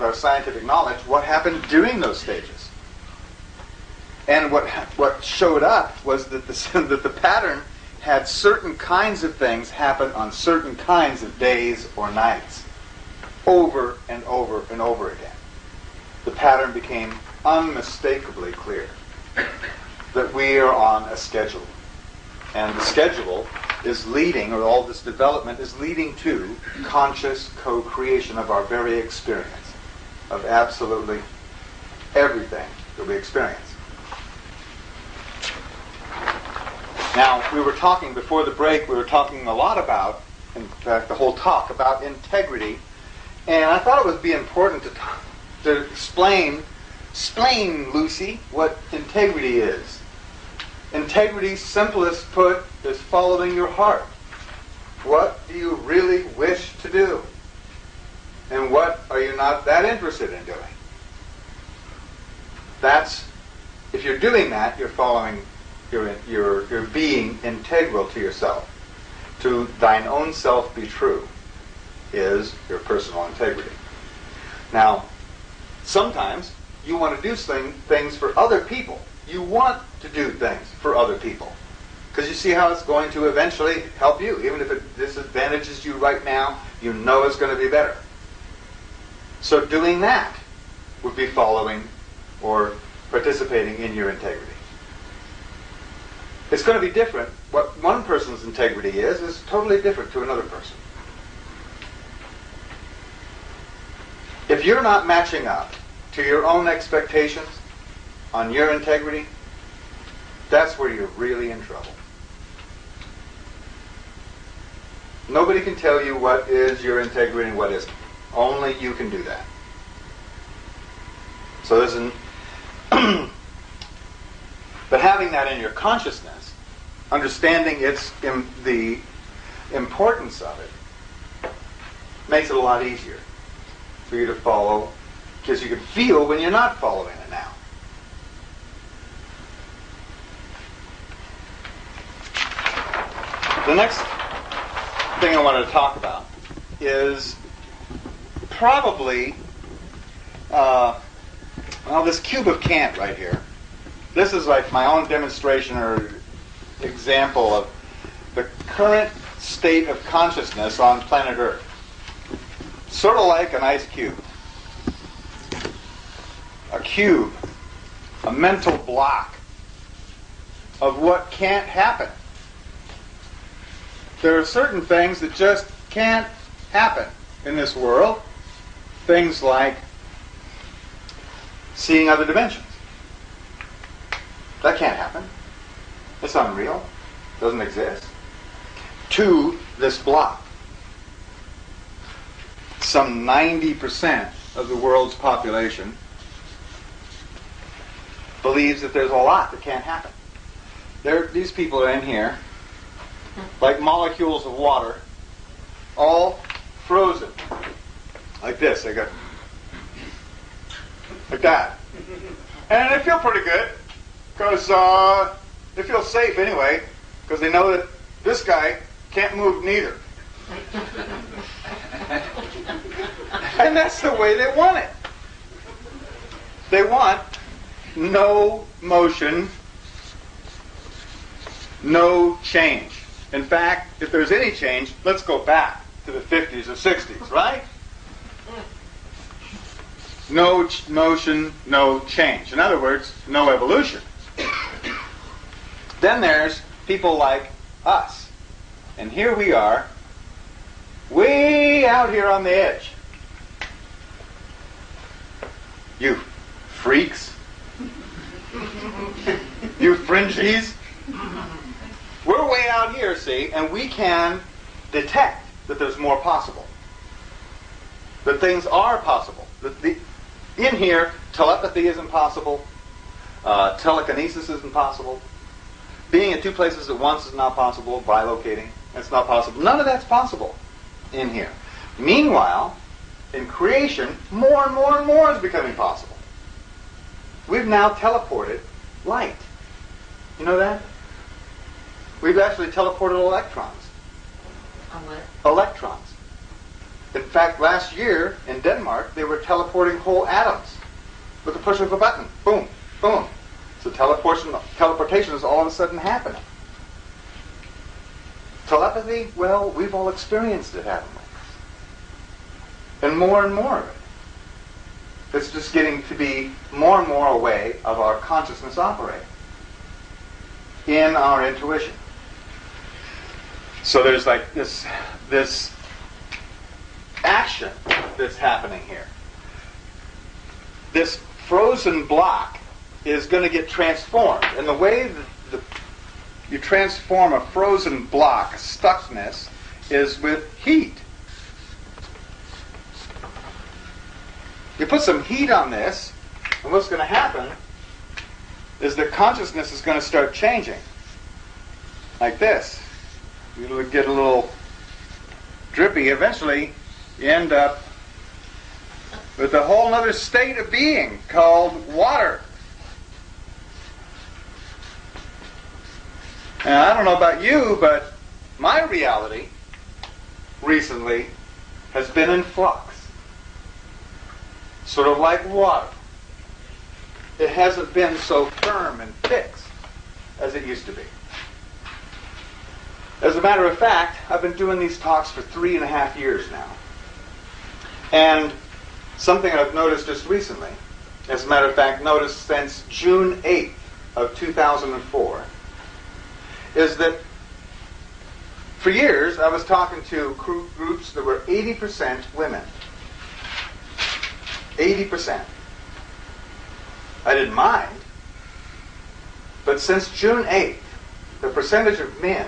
with our scientific knowledge what happened during those stages. And what showed up was that that the pattern had certain kinds of things happen on certain kinds of days or nights, over and over and over again. The pattern became unmistakably clear that we are on a schedule. And the schedule is leading, or all this development is leading to conscious co-creation of our very experience, of absolutely everything that we experience. Now, we were talking before the break, we were talking a lot about, in fact, the whole talk, about integrity. And I thought it would be important to explain, Lucy, what integrity is. Integrity, simplest put, is following your heart. What do you really wish to do? And what are you not that interested in doing? That's, if you're doing that, you're following, you're being integral to yourself. To thine own self be true is your personal integrity. Now, sometimes you want to do things for other people. You want to do things for other people because you see how it's going to eventually help you. Even if it disadvantages you right now, you know it's going to be better. So doing that would be following or participating in your integrity. It's going to be different. What one person's integrity is totally different to another person. If you're not matching up to your own expectations on your integrity, that's where you're really in trouble. Nobody can tell you what is your integrity and what isn't. Only you can do that. So there's an but having that in your consciousness, understanding the importance of it, makes it a lot easier for you to follow, because you can feel when you're not following it now. The next thing I wanted to talk about is probably this cube of Kant right here. This is like my own demonstration or example of the current state of consciousness on planet Earth. Sort of like an ice cube. A cube, a mental block of what can't happen. There are certain things that just can't happen in this world. Things like seeing other dimensions. That can't happen. It's unreal. Doesn't exist. To this block. Some 90% of the world's population believes that there's a lot that can't happen. These people are in here like molecules of water, all frozen. Like this. They go like that. And they feel pretty good because they feel safe anyway, because they know that this guy can't move neither. And that's the way they want it. They want no motion, no change. In fact, if there's any change, let's go back to the 50s or 60s, right? No motion, no change. In other words, no evolution. Then there's people like us. And here we are, way out here on the edge. You freaks. You fringies. We're way out here, see, and we can detect that there's more possible. That things are possible. In here, telepathy isn't possible. Telekinesis isn't possible. Being in two places at once is not possible. Bilocating, that's not possible. None of that's possible in here. Meanwhile, in creation, more and more and more is becoming possible. We've now teleported light. You know that? We've actually teleported electrons. On what? Electrons. In fact, last year in Denmark, they were teleporting whole atoms with the push of a button. Boom, boom. So teleportation is all of a sudden happening. Telepathy, well, we've all experienced it, haven't we? And more of it. It's just getting to be more and more a way of our consciousness operating in our intuition. So there's like this action that's happening here. This frozen block is going to get transformed. And the way that you transform a frozen block, stuckness, is with heat. You put some heat on this, and what's going to happen is that consciousness is going to start changing. Like this. You'll get a little drippy. Eventually, you end up with a whole other state of being called water. And I don't know about you, but my reality recently has been in flux. Sort of like water. It hasn't been so firm and fixed as it used to be. As a matter of fact, I've been doing these talks for 3.5 years now. And something I've noticed just recently, as a matter of fact, noticed since June 8th of 2004, is that for years I was talking to groups that were 80% women. 80%. I didn't mind. But since June 8th, the percentage of men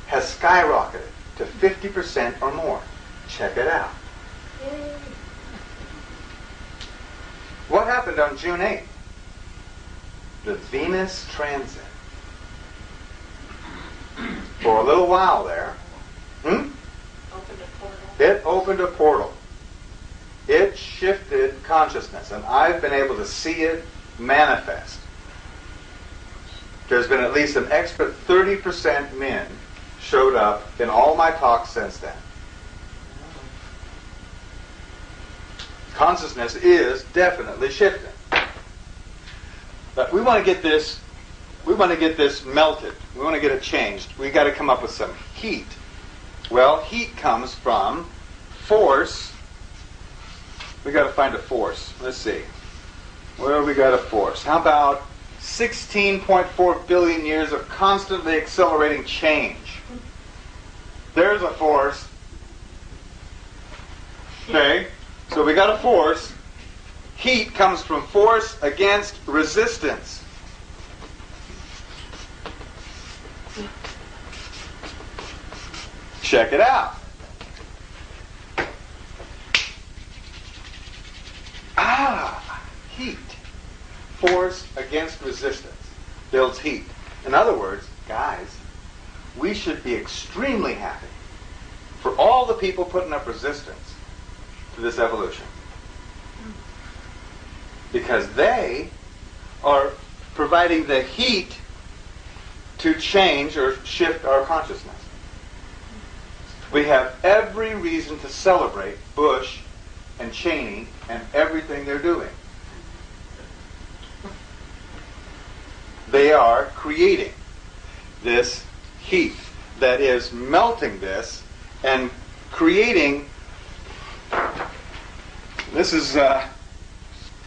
has skyrocketed to 50% or more. Check it out. What happened on June 8th? The Venus transit. For a little while there, it opened a portal. It shifted consciousness, and I've been able to see it manifest. There's been at least an extra 30% men showed up in all my talks since then. Consciousness is definitely shifting. But we want to get this melted. We want to get it changed. We've got to come up with some heat. Well, heat comes from force. We've got to find a force. Let's see. Where have we got a force? How about 16.4 billion years of constantly accelerating change? There's a force. Okay, so we got a force. Heat comes from force against resistance. Check it out. Heat. Force against resistance builds heat. In other words, guys, we should be extremely happy for all the people putting up resistance to this evolution. Because they are providing the heat to change or shift our consciousness. We have every reason to celebrate Bush and Cheney and everything they're doing. They are creating this heat that is melting this and creating. This is, I'm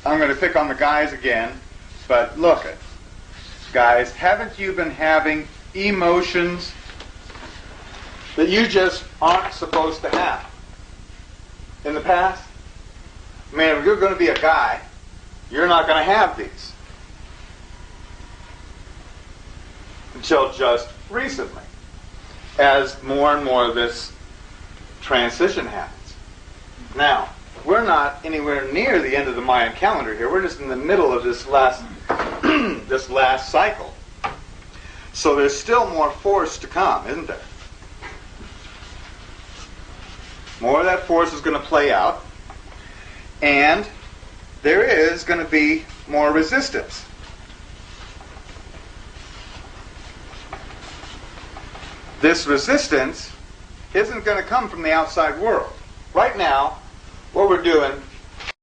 going to pick on the guys again, but look it. Guys, haven't you been having emotions that you just aren't supposed to have in the past? I mean, if you're going to be a guy, you're not going to have these. Until just recently, as more and more of this transition happens. Now, we're not anywhere near the end of the Mayan calendar here. We're just in the middle of this last this last cycle. So there's still more force to come, isn't there? More of that force is going to play out, and there is going to be more resistance. This resistance isn't going to come from the outside world. right now, what we're doing